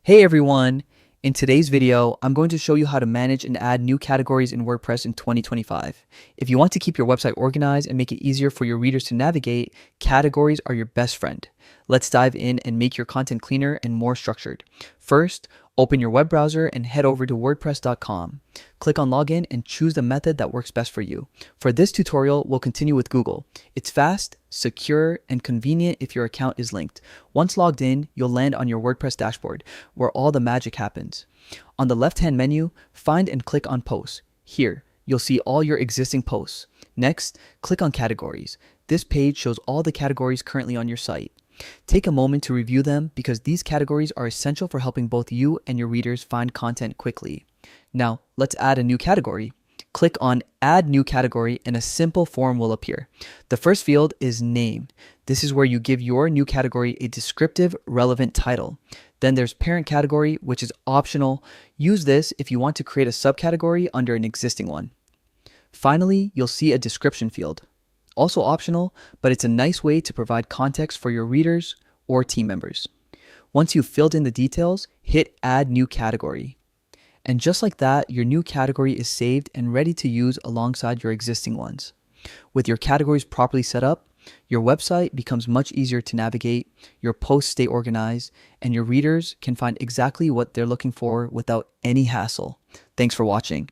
Hey everyone! In today's video, I'm going to show you how to manage and add new categories in WordPress in 2025. If you want to keep your website organized and make it easier for your readers to navigate, categories are your best friend. Let's dive in and make your content cleaner and more structured. First, open your web browser and head over to wordpress.com. Click on Login and choose the method that works best for you. For this tutorial, we'll continue with Google. It's fast, secure, and convenient if your account is linked. Once logged in, you'll land on your WordPress dashboard, where all the magic happens. On the left-hand menu, find and click on Posts. Here, you'll see all your existing posts. Next, click on Categories. This page shows all the categories currently on your site. Take a moment to review them because these categories are essential for helping both you and your readers find content quickly. Now, let's add a new category. Click on Add New Category and a simple form will appear. The first field is Name. This is where you give your new category a descriptive, relevant title. Then there's Parent Category, which is optional. Use this if you want to create a subcategory under an existing one. Finally, you'll see a Description field. Also optional, but it's a nice way to provide context for your readers or team members. Once you've filled in the details, hit Add New Category. And just like that, your new category is saved and ready to use alongside your existing ones. With your categories properly set up, your website becomes much easier to navigate, your posts stay organized, and your readers can find exactly what they're looking for without any hassle. Thanks for watching.